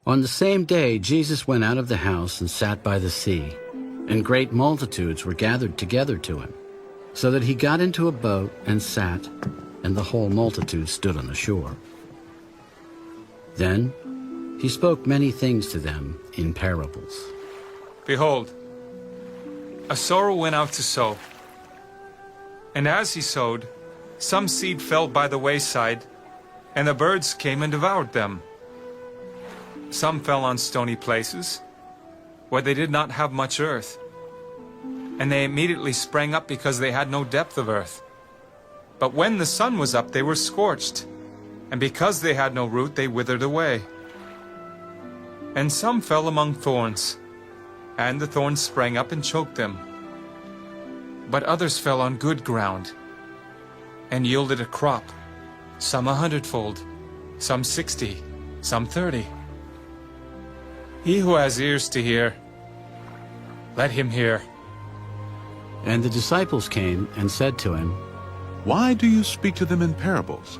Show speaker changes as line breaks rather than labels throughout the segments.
On the same day, Jesus went out of the house and sat by the sea, and great multitudes were gathered together to him, so that he got into a boat and sat, and the whole multitude stood on the shore. Then he spoke many things to them in parables.
Behold, a sower went out to sow. And as he sowed, some seed fell by the wayside, and the birds came and devoured them. Some fell on stony places, where they did not have much earth, and they immediately sprang up because they had no depth of earth. But when the sun was up, they were scorched, and because they had no root, they withered away. And some fell among thorns, and the thorns sprang up and choked them. But others fell on good ground, and yielded a crop, some 100-fold, some 60, some 30. He who has ears to hear, let him hear.
And the disciples came and said to him,
Why do you speak to them in parables?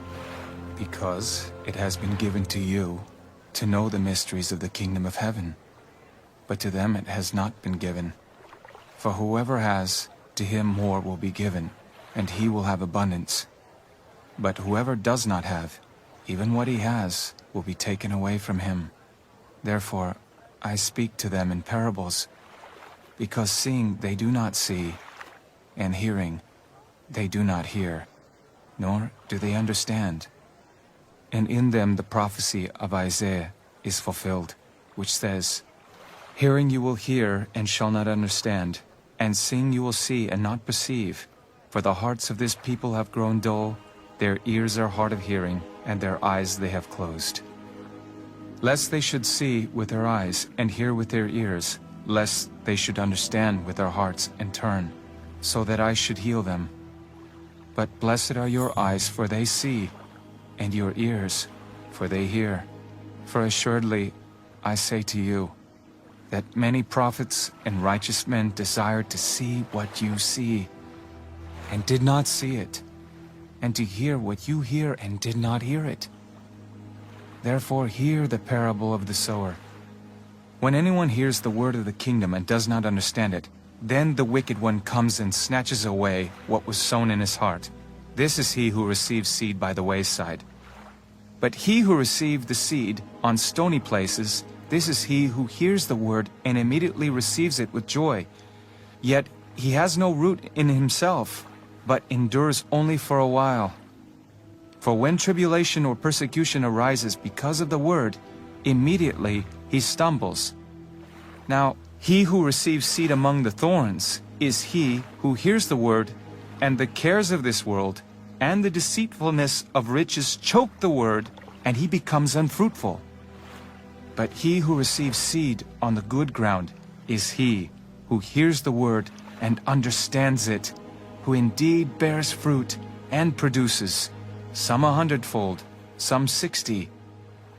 Because it has been given to you to know the mysteries of the kingdom of heaven, but to them it has not been given. For whoever has, to him more will be given, and he will have abundance. But whoever does not have, even what he has, will be taken away from him. Therefore I speak to them in parables, because seeing they do not see, and hearing they do not hear, nor do they understand. And in them the prophecy of Isaiah is fulfilled, which says, Hearing you will hear and shall not understand, and seeing you will see and not perceive. For the hearts of this people have grown dull, their ears are hard of hearing, and their eyes they have closed. Lest they should see with their eyes and hear with their ears, lest they should understand with their hearts and turn, so that I should heal them. But blessed are your eyes, for they see, and your ears, for they hear. For assuredly I say to you, that many prophets and righteous men desired to see what you see, and did not see it, and to hear what you hear and did not hear it. Therefore hear the parable of the sower. When anyone hears the word of the kingdom and does not understand it, then the wicked one comes and snatches away what was sown in his heart. This is he who receives seed by the wayside. But he who received the seed on stony places, this is he who hears the word and immediately receives it with joy. Yet he has no root in himself, but endures only for a while. For when tribulation or persecution arises because of the word, immediately he stumbles. Now, he who receives seed among the thorns is he who hears the word, and the cares of this world and the deceitfulness of riches choke the word, and he becomes unfruitful. But he who receives seed on the good ground is he who hears the word and understands it, who indeed bears fruit and produces, some 100-fold, some 60,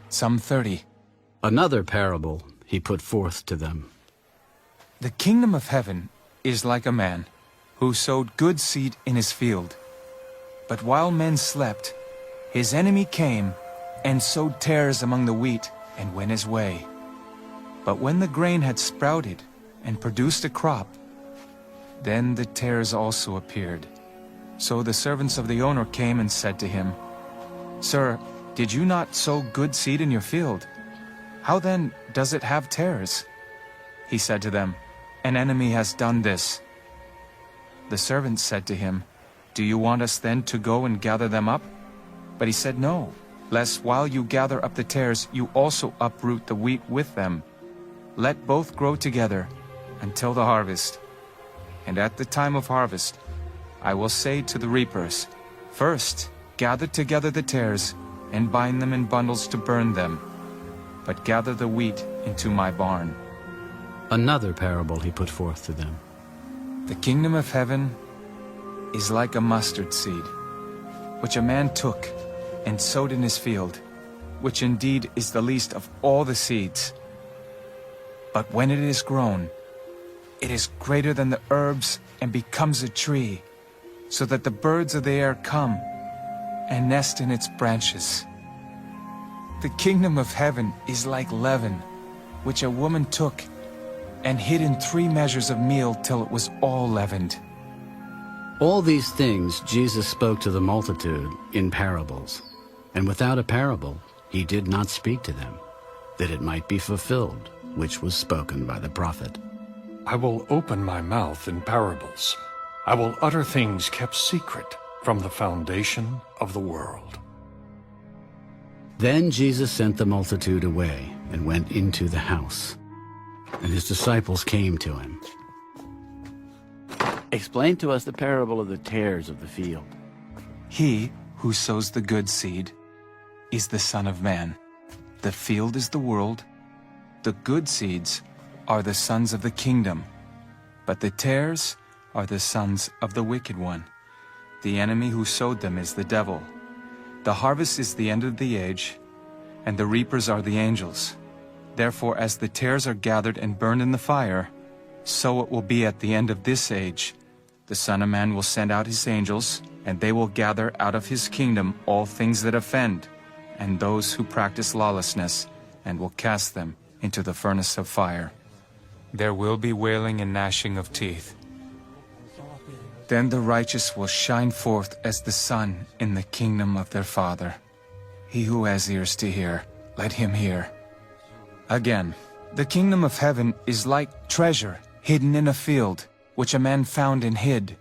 some 30.
Another parable he put forth to them.
The kingdom of heaven is like a man who sowed good seed in his field. But while men slept, his enemy came and sowed tares among the wheat and went his way. But when the grain had sprouted and produced a crop, then the tares also appeared. So the servants of the owner came and said to him, Sir, did you not sow good seed in your field? How then does it have tares? He said to them, An enemy has done this. The servants said to him, Do you want us then to go and gather them up? But he said, No, lest while you gather up the tares, you also uproot the wheat with them. Let both grow together until the harvest. And at the time of harvest, I will say to the reapers, First, gather together the tares, and bind them in bundles to burn them, but gather the wheat into my barn.
Another parable he put forth to them.
The kingdom of heaven is like a mustard seed, which a man took and sowed in his field, which indeed is the least of all the seeds. But when it is grown, it is greater than the herbs and becomes a tree, so that the birds of the air come and nest in its branches. The kingdom of heaven is like leaven, which a woman took and hid in 3 measures of meal till it was all leavened.
All these things Jesus spoke to the multitude in parables, and without a parable he did not speak to them, that it might be fulfilled, which was spoken by the prophet.
I will open my mouth in parables. I will utter things kept secret from the foundation of the world.
Then Jesus sent the multitude away and went into the house, and his disciples came to him.
Explain to us the parable of the tares of the field.
He who sows the good seed is the Son of Man. The field is the world. The good seeds are the sons of the kingdom, but the tares are the sons of the wicked one. The enemy who sowed them is the devil. The harvest is the end of the age, and the reapers are the angels. Therefore, as the tares are gathered and burned in the fire, so it will be at the end of this age. The Son of Man will send out his angels, and they will gather out of his kingdom all things that offend, and those who practice lawlessness, and will cast them into the furnace of fire. There will be wailing and gnashing of teeth. Then the righteous will shine forth as the sun in the kingdom of their Father. He who has ears to hear, let him hear. Again, the kingdom of heaven is like treasure hidden in a field, which a man found and hid.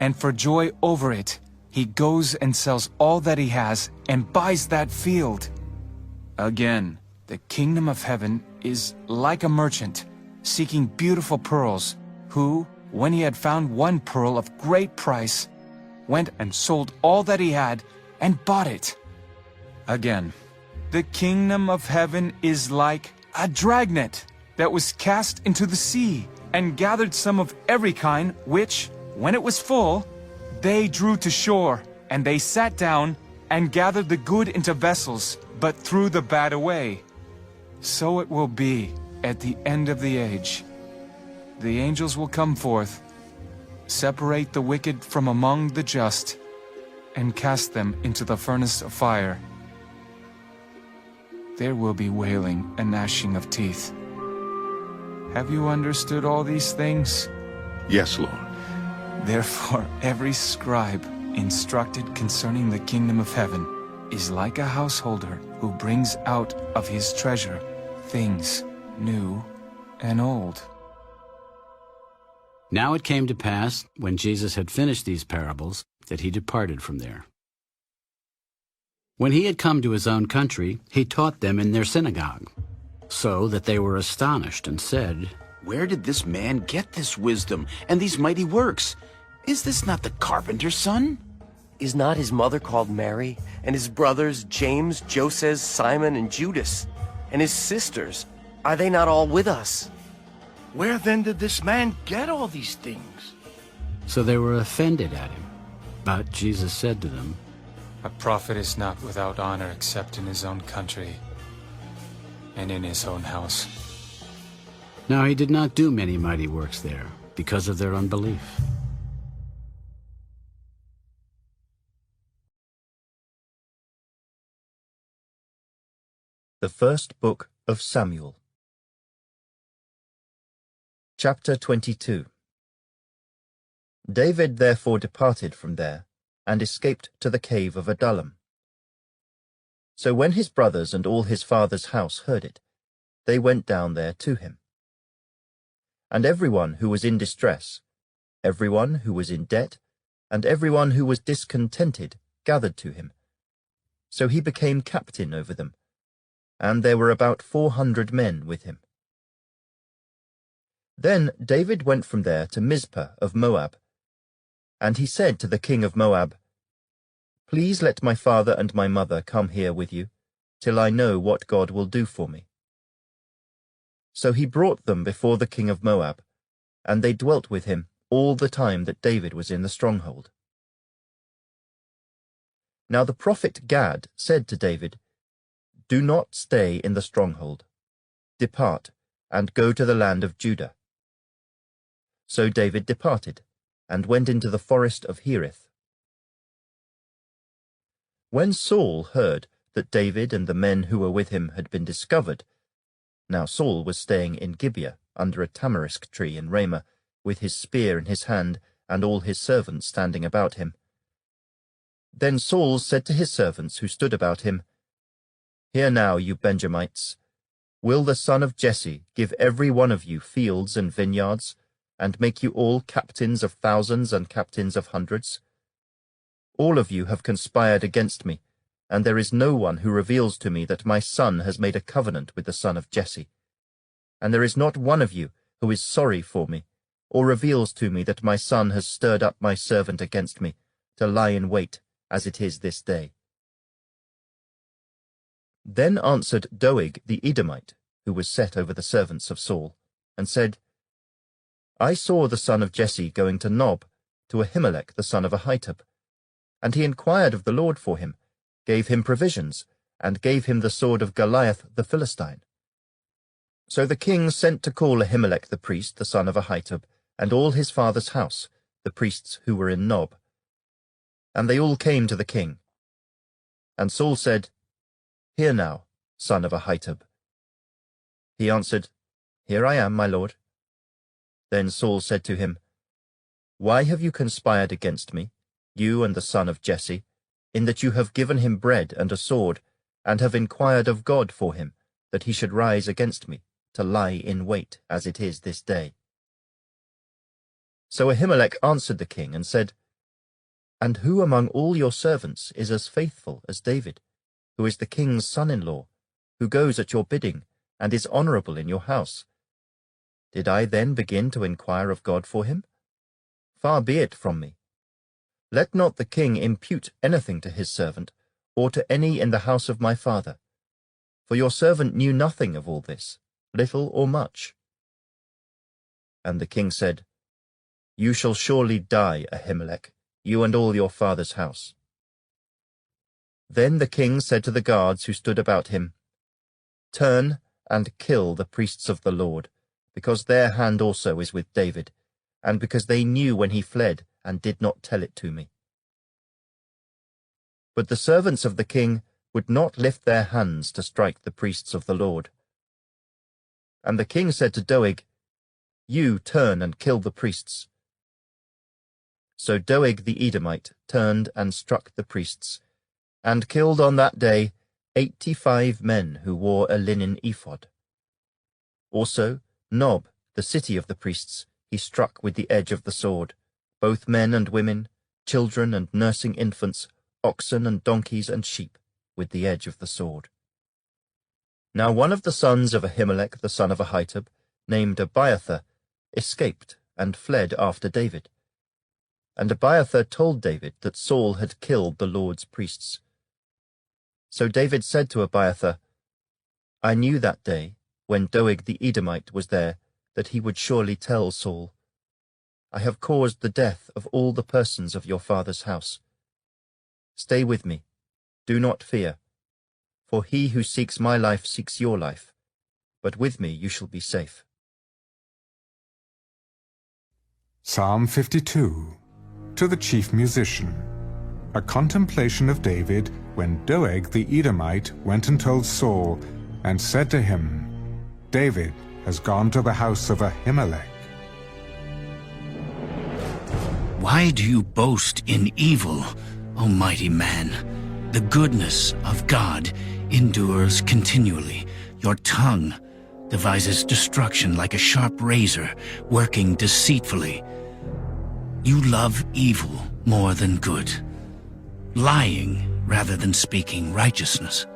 And for joy over it, he goes and sells all that he has and buys that field. Again, the kingdom of heaven is like a merchant seeking beautiful pearls, who, when he had found one pearl of great price, went and sold all that he had and bought it. Again, the kingdom of heaven is like a dragnet that was cast into the sea and gathered some of every kind, which, when it was full, they drew to shore, and they sat down and gathered the good into vessels, but threw the bad away. So it will be at the end of the age. The angels will come forth, separate the wicked from among the just, and cast them into the furnace of fire. There will be wailing and gnashing of teeth. Have you understood all these things?
Yes, Lord.
Therefore, every scribe instructed concerning the kingdom of heaven is like a householder who brings out of his treasure things new and old.
Now it came to pass, when Jesus had finished these parables, that he departed from there. When he had come to his own country, he taught them in their synagogue, so that they were astonished and said,
Where did this man get this wisdom and these mighty works? Is this not the carpenter's son?
Is not his mother called Mary, and his brothers James, Joseph, Simon, and Judas? And his sisters, are they not all with us?
Where then did this man get all these things?
So they were offended at him. But Jesus said to them,
A prophet is not without honor except in his own country and in his own house.
Now he did not do many mighty works there, because of their unbelief.
The First Book of Samuel. Chapter 22. David therefore departed from there, and escaped to the cave of Adullam. So when his brothers and all his father's house heard it, they went down there to him. And everyone who was in distress, everyone who was in debt, and everyone who was discontented gathered to him. So he became captain over them, and there were about 400 men with him. Then David went from there to Mizpah of Moab, and he said to the king of Moab, Please let my father and my mother come here with you, till I know what God will do for me. So he brought them before the king of Moab, and they dwelt with him all the time that David was in the stronghold. Now the prophet Gad said to David, Do not stay in the stronghold. Depart, and go to the land of Judah. So David departed, and went into the forest of Hereth. When Saul heard that David and the men who were with him had been discovered. Now Saul was staying in Gibeah under a tamarisk tree in Ramah, with his spear in his hand and all his servants standing about him. Then Saul said to his servants who stood about him, "Hear now, you Benjamites, will the son of Jesse give every one of you fields and vineyards, and make you all captains of thousands and captains of hundreds? All of you have conspired against me, and there is no one who reveals to me that my son has made a covenant with the son of Jesse. And there is not one of you who is sorry for me, or reveals to me that my son has stirred up my servant against me, to lie in wait, as it is this day." Then answered Doeg the Edomite, who was set over the servants of Saul, and said, "I saw the son of Jesse going to Nob, to Ahimelech the son of Ahitub, and he inquired of the Lord for him, gave him provisions, and gave him the sword of Goliath the Philistine. So the king sent to call Ahimelech the priest, the son of Ahitub, and all his father's house, the priests who were in Nob. And they all came to the king. And Saul said, "Hear now, son of Ahitub." He answered, "Here I am, my lord." Then Saul said to him, "Why have you conspired against me, you and the son of Jesse, in that you have given him bread and a sword, and have inquired of God for him, that he should rise against me, to lie in wait, as it is this day?" So Ahimelech answered the king and said, "And who among all your servants is as faithful as David, who is the king's son-in-law, who goes at your bidding, and is honorable in your house? Did I then begin to inquire of God for him? Far be it from me. Let not the king impute anything to his servant, or to any in the house of my father. For your servant knew nothing of all this, little or much." And the king said, "You shall surely die, Ahimelech, you and all your father's house." Then the king said to the guards who stood about him, "Turn and kill the priests of the Lord, because their hand also is with David, and because they knew when he fled and did not tell it to me." But the servants of the king would not lift their hands to strike the priests of the Lord. And the king said to Doeg, "You turn and kill the priests." So Doeg the Edomite turned and struck the priests, and killed on that day 85 men who wore a linen ephod. Also Nob, the city of the priests, he struck with the edge of the sword, both men and women, children and nursing infants, oxen and donkeys and sheep, with the edge of the sword. Now one of the sons of Ahimelech the son of Ahitub, named Abiathar, escaped and fled after David. And Abiathar told David that Saul had killed the Lord's priests. So David said to Abiathar, "I knew that day, when Doeg the Edomite was there, that he would surely tell Saul. I have caused the death of all the persons of your father's house. Stay with me, do not fear, for he who seeks my life seeks your life, but with me you shall be safe."
Psalm 52, to the chief musician. A contemplation of David when Doeg the Edomite went and told Saul, and said to him, "David has gone to the house of Ahimelech."
Why do you boast in evil, O mighty man? The goodness of God endures continually. Your tongue devises destruction like a sharp razor, working deceitfully. You love evil more than good, lying rather than speaking righteousness.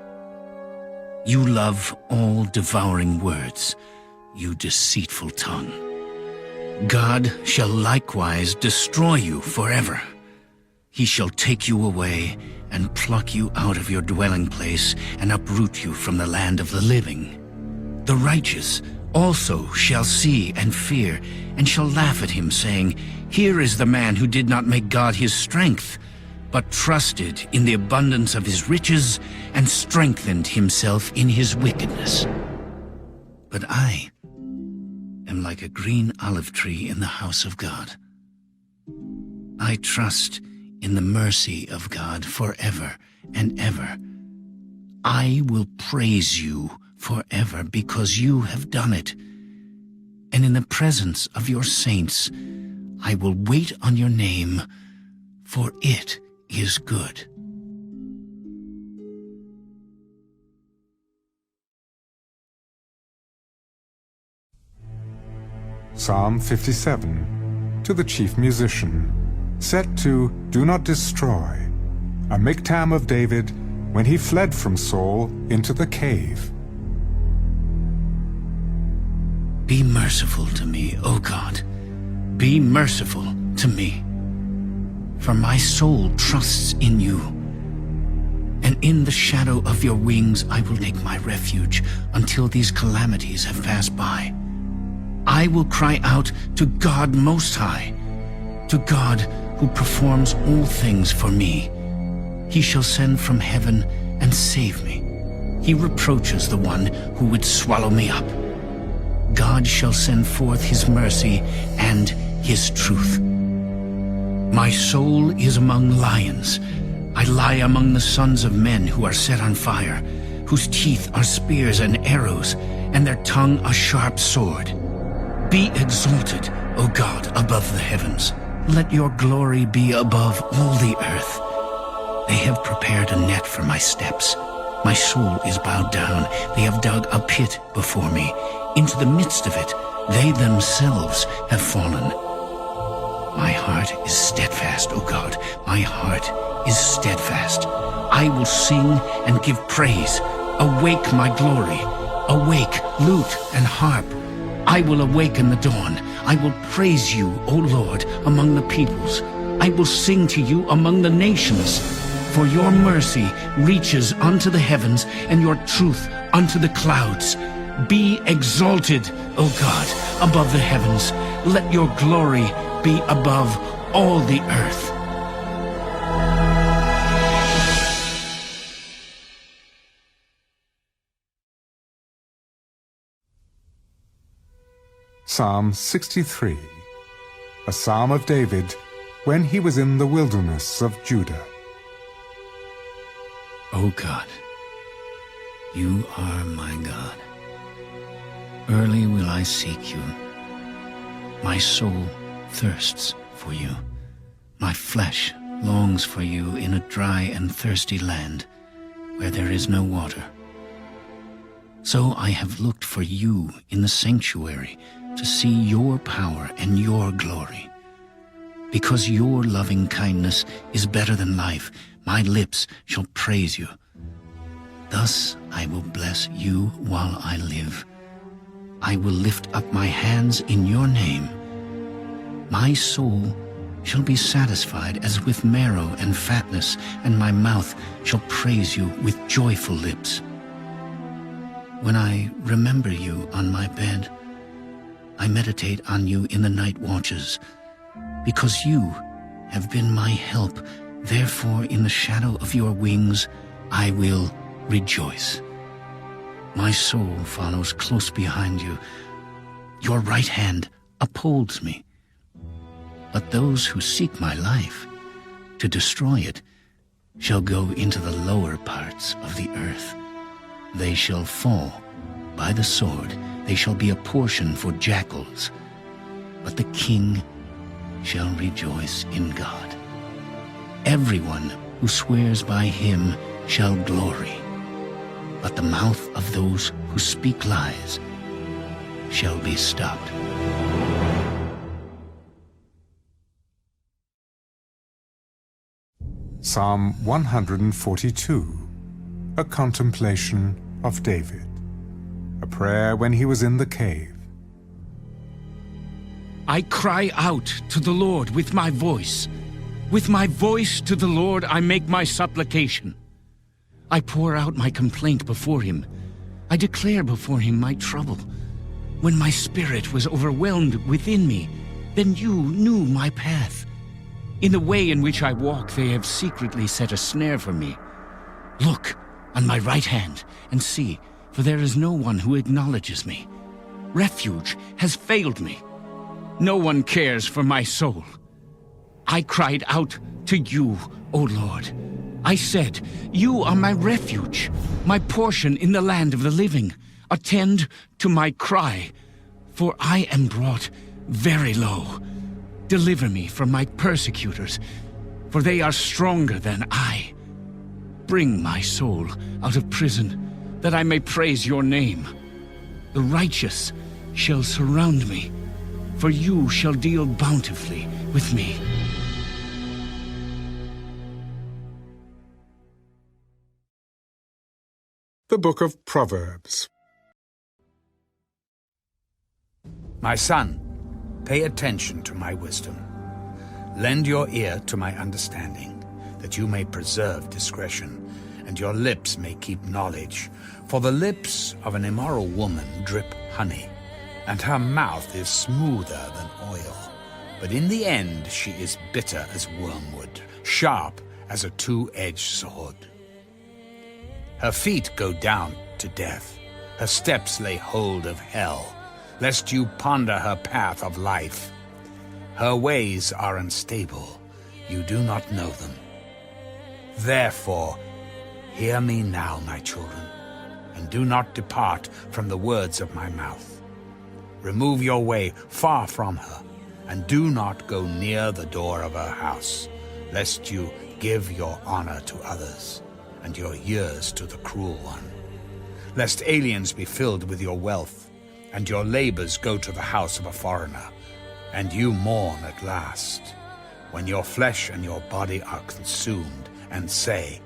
You love all devouring words, you deceitful tongue. God shall likewise destroy you forever. He shall take you away and pluck you out of your dwelling place and uproot you from the land of the living. The righteous also shall see and fear, and shall laugh at him, saying, "Here is the man who did not make God his strength, but trusted in the abundance of his riches and strengthened himself in his wickedness." But I am like a green olive tree in the house of God. I trust in the mercy of God forever and ever. I will praise you forever because you have done it. And in the presence of your saints, I will wait on your name, for it is good.
Psalm 57, to the chief musician, set to Do Not Destroy, a miktam of David when he fled from Saul into the cave.
Be merciful to me, O God. Be merciful to me. For my soul trusts in you. And in the shadow of your wings I will take my refuge until these calamities have passed by. I will cry out to God Most High, to God who performs all things for me. He shall send from heaven and save me. He reproaches the one who would swallow me up. God shall send forth his mercy and his truth. My soul is among lions. I lie among the sons of men who are set on fire, whose teeth are spears and arrows, and their tongue a sharp sword. Be exalted, O God, above the heavens. Let your glory be above all the earth. They have prepared a net for my steps. My soul is bowed down. They have dug a pit before me. Into the midst of it, they themselves have fallen. My heart is steadfast, O God. My heart is steadfast. I will sing and give praise. Awake, my glory. Awake, lute and harp. I will awaken the dawn. I will praise you, O Lord, among the peoples. I will sing to you among the nations. For your mercy reaches unto the heavens, and your truth unto the clouds. Be exalted, O God, above the heavens. Let your glory be above all the earth.
Psalm 63, a psalm of David when he was in the wilderness of Judah.
O God, you are my God. Early will I seek you. My soul thirsts for you. My flesh longs for you in a dry and thirsty land where there is no water. So I have looked for you in the sanctuary to see your power and your glory. Because your loving kindness is better than life, my lips shall praise you. Thus I will bless you while I live. I will lift up my hands in your name. My soul shall be satisfied as with marrow and fatness, and my mouth shall praise you with joyful lips. When I remember you on my bed, I meditate on you in the night watches. Because you have been my help, therefore in the shadow of your wings I will rejoice. My soul follows close behind you. Your right hand upholds me. But those who seek my life, to destroy it, shall go into the lower parts of the earth. They shall fall by the sword. They shall be a portion for jackals. But the king shall rejoice in God. Everyone who swears by him shall glory. But the mouth of those who speak lies shall be stopped.
Psalm 142, a contemplation of David, a prayer when he was in the cave.
I cry out to the Lord with my voice. With my voice to the Lord I make my supplication. I pour out my complaint before him. I declare before him my trouble. When my spirit was overwhelmed within me, then you knew my path. In the way in which I walk, they have secretly set a snare for me. Look on my right hand and see, for there is no one who acknowledges me. Refuge has failed me. No one cares for my soul. I cried out to you, O Lord. I said, "You are my refuge, my portion in the land of the living. Attend to my cry, for I am brought very low. Deliver me from my persecutors, for they are stronger than I. Bring my soul out of prison, that I may praise your name. The righteous shall surround me, for you shall deal bountifully with me."
The Book of Proverbs.
My son, pay attention to my wisdom. Lend your ear to my understanding, that you may preserve discretion, and your lips may keep knowledge. For the lips of an immoral woman drip honey, and her mouth is smoother than oil. But in the end she is bitter as wormwood, sharp as a two-edged sword. Her feet go down to death, her steps lay hold of hell, lest you ponder her path of life. Her ways are unstable, you do not know them. Therefore, hear me now, my children, and do not depart from the words of my mouth. Remove your way far from her, and do not go near the door of her house, lest you give your honor to others, and your years to the cruel one. Lest aliens be filled with your wealth, and your labors go to the house of a foreigner, and you mourn at last, when your flesh and your body are consumed, and say,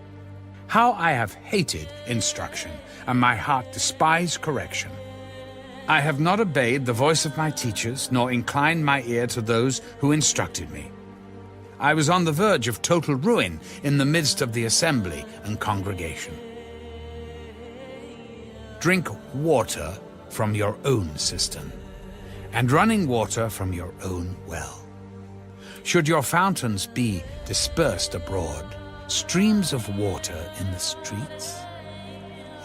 "How I have hated instruction, and my heart despised correction. I have not obeyed the voice of my teachers, nor inclined my ear to those who instructed me. I was on the verge of total ruin in the midst of the assembly and congregation. Drink water from your own cistern, and running water from your own well. Should your fountains be dispersed abroad, streams of water in the streets,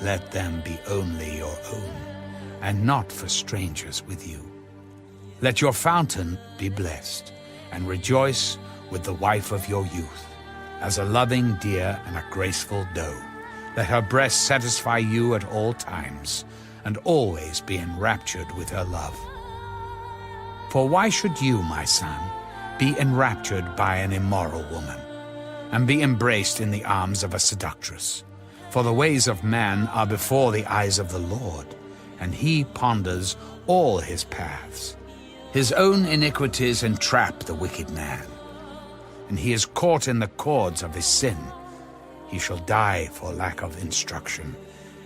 let them be only your own, and not for strangers with you. Let your fountain be blessed, and rejoice with the wife of your youth, as a loving deer and a graceful doe. Let her breast satisfy you at all times, and always be enraptured with her love. For why should you, my son, be enraptured by an immoral woman, and be embraced in the arms of a seductress? For the ways of man are before the eyes of the Lord, and he ponders all his paths. His own iniquities entrap the wicked man, and he is caught in the cords of his sin. He shall die for lack of instruction,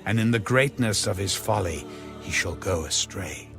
and in the greatness of his folly he shall go astray.